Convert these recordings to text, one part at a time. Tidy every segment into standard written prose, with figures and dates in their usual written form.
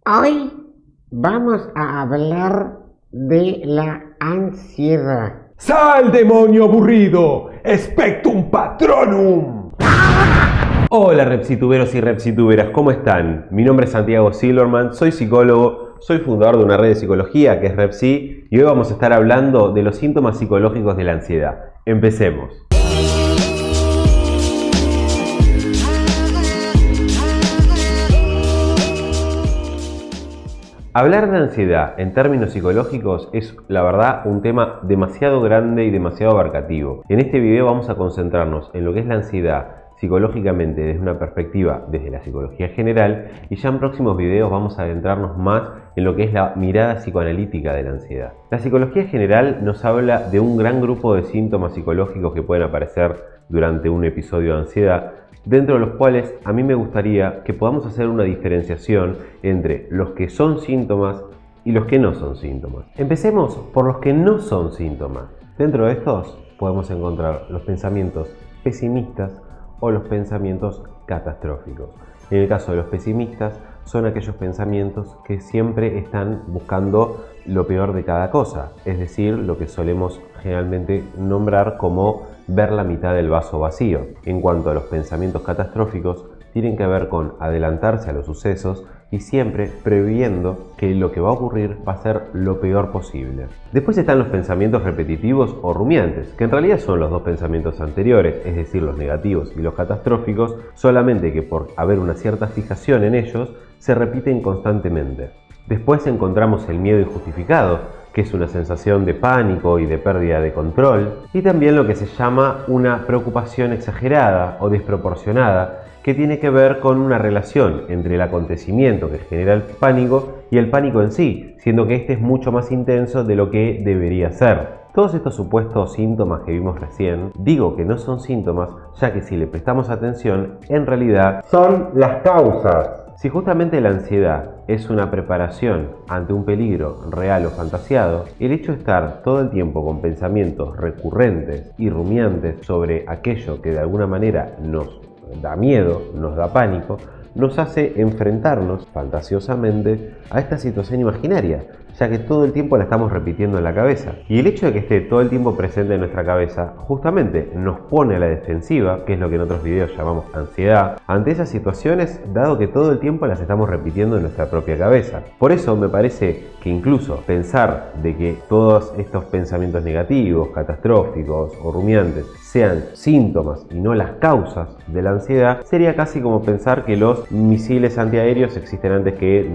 Hoy vamos a hablar de la ansiedad. ¡Sal, demonio aburrido! ¡Expectum Patronum! Hola repsituberos y repsituberas, ¿cómo están? Mi nombre es Santiago Silverman, soy psicólogo, soy fundador de una red de psicología que es Repsi y hoy vamos a estar hablando de los síntomas psicológicos de la ansiedad. Empecemos. Hablar de ansiedad en términos psicológicos es, la verdad, un tema demasiado grande y demasiado abarcativo. En este video vamos a concentrarnos en lo que es la ansiedad psicológicamente desde una perspectiva desde la psicología general y ya en próximos videos vamos a adentrarnos más en lo que es la mirada psicoanalítica de la ansiedad. La psicología general nos habla de un gran grupo de síntomas psicológicos que pueden aparecer durante un episodio de ansiedad, dentro de los cuales a mí me gustaría que podamos hacer una diferenciación entre los que son síntomas y los que no son síntomas. Empecemos por los que no son síntomas. Dentro de estos podemos encontrar los pensamientos pesimistas o los pensamientos catastróficos. En el caso de los pesimistas, son aquellos pensamientos que siempre están buscando lo peor de cada cosa, es decir, lo que solemos generalmente nombrar como ver la mitad del vaso vacío. En cuanto a los pensamientos catastróficos, tienen que ver con adelantarse a los sucesos y siempre previendo que lo que va a ocurrir va a ser lo peor posible. Después están los pensamientos repetitivos o rumiantes, que en realidad son los dos pensamientos anteriores, es decir, los negativos y los catastróficos, solamente que por haber una cierta fijación en ellos, se repiten constantemente. Después encontramos el miedo injustificado, que es una sensación de pánico y de pérdida de control, y también lo que se llama una preocupación exagerada o desproporcionada, que tiene que ver con una relación entre el acontecimiento que genera el pánico y el pánico en sí, siendo que este es mucho más intenso de lo que debería ser. Todos estos supuestos síntomas que vimos recién, digo que no son síntomas, ya que si le prestamos atención, en realidad son las causas. Si justamente la ansiedad es una preparación ante un peligro real o fantasiado, el hecho de estar todo el tiempo con pensamientos recurrentes y rumiantes sobre aquello que de alguna manera nos da miedo, nos da pánico, nos hace enfrentarnos fantasiosamente a esta situación imaginaria, ya que todo el tiempo la estamos repitiendo en la cabeza. Y el hecho de que esté todo el tiempo presente en nuestra cabeza justamente nos pone a la defensiva, que es lo que en otros videos llamamos ansiedad, ante esas situaciones, dado que todo el tiempo las estamos repitiendo en nuestra propia cabeza. Por eso me parece que incluso pensar de que todos estos pensamientos negativos, catastróficos o rumiantes sean síntomas y no las causas de la ansiedad, sería casi como pensar que los misiles antiaéreos existen antes que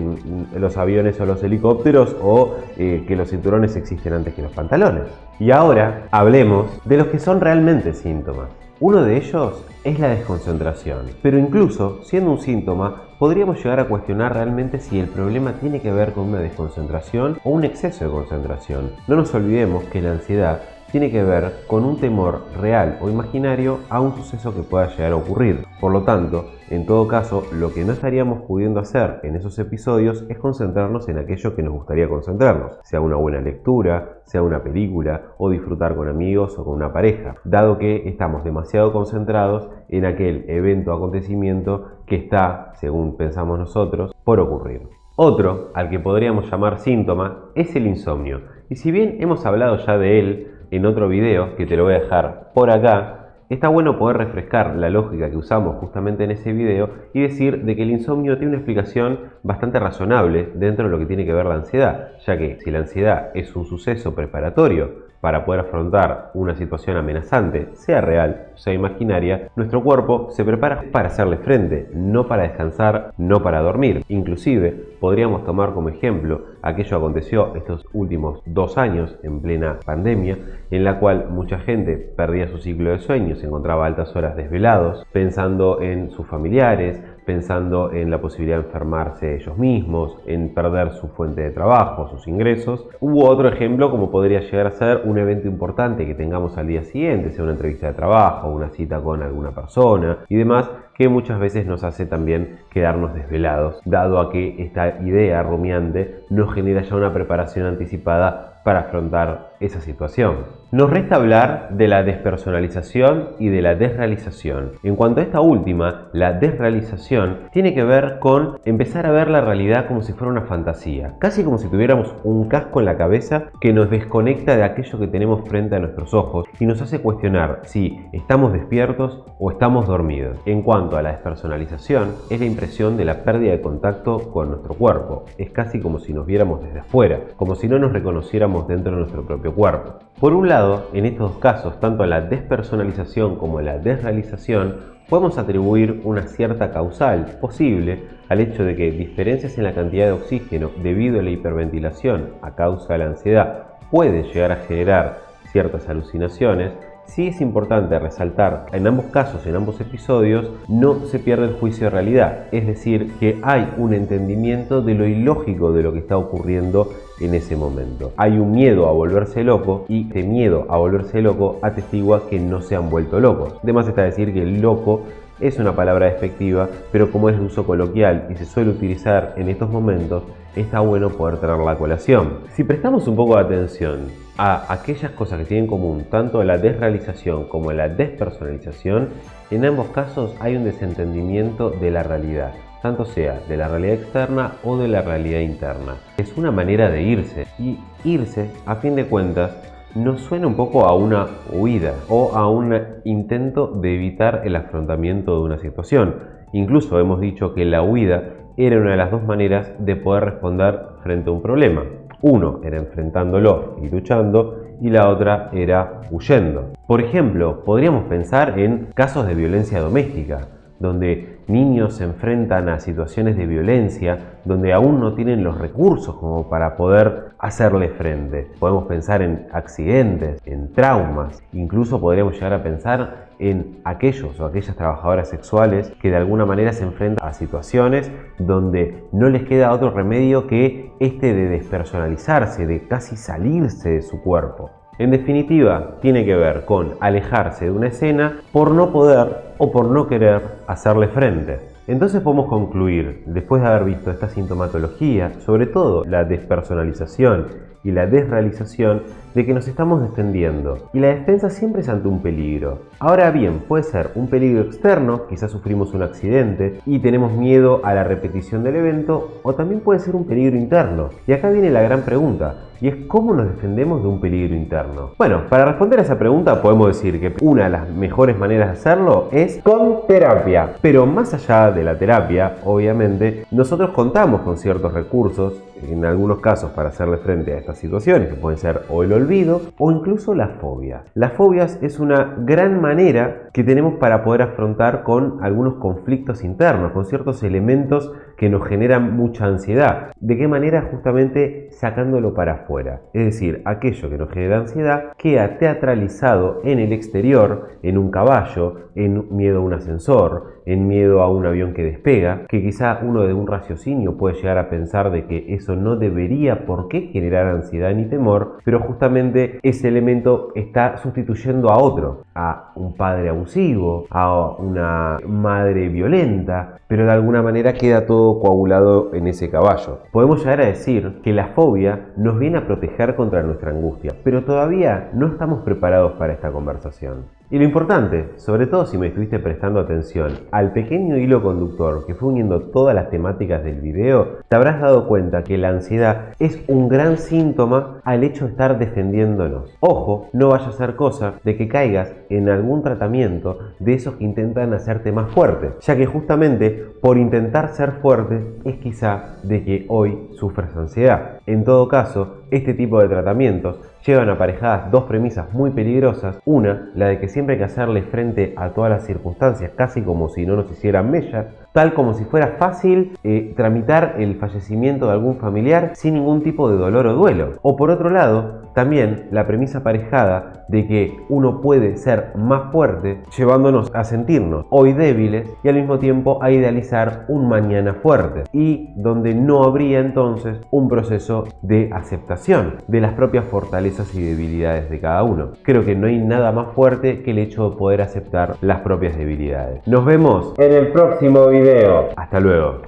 los aviones o los helicópteros o que los cinturones existen antes que los pantalones. Y ahora hablemos de los que son realmente síntomas. Uno de ellos es la desconcentración, pero incluso siendo un síntoma podríamos llegar a cuestionar realmente si el problema tiene que ver con una desconcentración o un exceso de concentración. No nos olvidemos que la ansiedad tiene que ver con un temor real o imaginario a un suceso que pueda llegar a ocurrir. Por lo tanto, en todo caso, lo que no estaríamos pudiendo hacer en esos episodios es concentrarnos en aquello que nos gustaría concentrarnos, sea una buena lectura, sea una película o disfrutar con amigos o con una pareja, dado que estamos demasiado concentrados en aquel evento o acontecimiento que está, según pensamos nosotros, por ocurrir. Otro, al que podríamos llamar síntoma, es el insomnio. Y si bien hemos hablado ya de él en otro video, que te lo voy a dejar por acá, está bueno poder refrescar la lógica que usamos justamente en ese video y decir de que el insomnio tiene una explicación bastante razonable dentro de lo que tiene que ver la ansiedad, ya que si la ansiedad es un suceso preparatorio para poder afrontar una situación amenazante, sea real o sea imaginaria, nuestro cuerpo se prepara para hacerle frente, no para descansar, no para dormir. Inclusive, podríamos tomar como ejemplo aquello que aconteció estos últimos 2 años en plena pandemia, en la cual mucha gente perdía su ciclo de sueño, se encontraba a altas horas desvelados, pensando en sus familiares, pensando en la posibilidad de enfermarse ellos mismos, en perder su fuente de trabajo, sus ingresos. Hubo otro ejemplo como podría llegar a ser un evento importante que tengamos al día siguiente, sea una entrevista de trabajo, una cita con alguna persona y demás, que muchas veces nos hace también quedarnos desvelados, dado a que esta idea rumiante nos genera ya una preparación anticipada para afrontar esa situación. Nos resta hablar de la despersonalización y de la desrealización. En cuanto a esta última, la desrealización tiene que ver con empezar a ver la realidad como si fuera una fantasía, casi como si tuviéramos un casco en la cabeza que nos desconecta de aquello que tenemos frente a nuestros ojos y nos hace cuestionar si estamos despiertos o estamos dormidos. En cuanto a la despersonalización, es la impresión de la pérdida de contacto con nuestro cuerpo. Es casi como si nos viéramos desde afuera, como si no nos reconociéramos dentro de nuestro propio cuerpo. Por un lado, en estos dos casos, tanto a la despersonalización como a la desrealización, podemos atribuir una cierta causal posible al hecho de que diferencias en la cantidad de oxígeno debido a la hiperventilación a causa de la ansiedad puede llegar a generar ciertas alucinaciones. Sí es importante resaltar, en ambos casos, en ambos episodios, no se pierde el juicio de realidad, es decir, que hay un entendimiento de lo ilógico de lo que está ocurriendo en ese momento. Hay un miedo a volverse loco y este miedo a volverse loco atestigua que no se han vuelto locos. Además está decir que el loco es una palabra despectiva, pero como es de uso coloquial y se suele utilizar en estos momentos, está bueno poder traerla a colación. Si prestamos un poco de atención a aquellas cosas que tienen en común tanto la desrealización como la despersonalización, en ambos casos hay un desentendimiento de la realidad, tanto sea de la realidad externa o de la realidad interna. Es una manera de irse, y irse, a fin de cuentas, nos suena un poco a una huida o a un intento de evitar el afrontamiento de una situación. Incluso hemos dicho que la huida era una de las dos maneras de poder responder frente a un problema. Uno era enfrentándolo y luchando, y la otra era huyendo. Por ejemplo, podríamos pensar en casos de violencia doméstica, donde niños se enfrentan a situaciones de violencia, donde aún no tienen los recursos como para poder hacerle frente. Podemos pensar en accidentes, en traumas, incluso podríamos llegar a pensar en aquellos o aquellas trabajadoras sexuales que de alguna manera se enfrentan a situaciones donde no les queda otro remedio que este de despersonalizarse, de casi salirse de su cuerpo. En definitiva, tiene que ver con alejarse de una escena por no poder o por no querer hacerle frente. Entonces podemos concluir, después de haber visto esta sintomatología, sobre todo la despersonalización y la desrealización, de que nos estamos defendiendo, y la defensa siempre es ante un peligro. Ahora bien, puede ser un peligro externo, quizás sufrimos un accidente y tenemos miedo a la repetición del evento, o también puede ser un peligro interno. Y acá viene la gran pregunta, y es ¿cómo nos defendemos de un peligro interno? Bueno, para responder a esa pregunta podemos decir que una de las mejores maneras de hacerlo es con terapia. Pero más allá de la terapia, obviamente, nosotros contamos con ciertos recursos, en algunos casos para hacerle frente a estas situaciones, que pueden ser o el olvido o incluso la fobia. Las fobias es una gran manera que tenemos para poder afrontar con algunos conflictos internos, con ciertos elementos que nos generan mucha ansiedad. ¿De qué manera? Justamente sacándolo para afuera. Es decir, aquello que nos genera ansiedad queda teatralizado en el exterior, en un caballo, en miedo a un ascensor, en miedo a un avión que despega, que quizá uno de un raciocinio puede llegar a pensar de que eso no debería por qué generar ansiedad ni temor, pero justamente ese elemento está sustituyendo a otro, a un padre abusivo, a una madre violenta, pero de alguna manera queda todo coagulado en ese caballo. Podemos llegar a decir que la fobia nos viene a proteger contra nuestra angustia, pero todavía no estamos preparados para esta conversación. Y lo importante, sobre todo si me estuviste prestando atención al pequeño hilo conductor que fue uniendo todas las temáticas del video, te habrás dado cuenta que la ansiedad es un gran síntoma al hecho de estar defendiéndonos. Ojo, no vaya a ser cosa de que caigas en algún tratamiento de esos que intentan hacerte más fuerte, ya que justamente por intentar ser fuerte es quizá de que hoy sufres ansiedad. En todo caso, este tipo de tratamientos llevan aparejadas dos premisas muy peligrosas. Una, la de que siempre hay que hacerle frente a todas las circunstancias, casi como si no nos hicieran mella, tal como si fuera fácil tramitar el fallecimiento de algún familiar sin ningún tipo de dolor o duelo. O por otro lado, también la premisa aparejada de que uno puede ser más fuerte, llevándonos a sentirnos hoy débiles y al mismo tiempo a idealizar un mañana fuerte, y donde no habría entonces un proceso de aceptación de las propias fortalezas y debilidades de cada uno. Creo que no hay nada más fuerte que el hecho de poder aceptar las propias debilidades. Nos vemos en el próximo video. Hasta luego.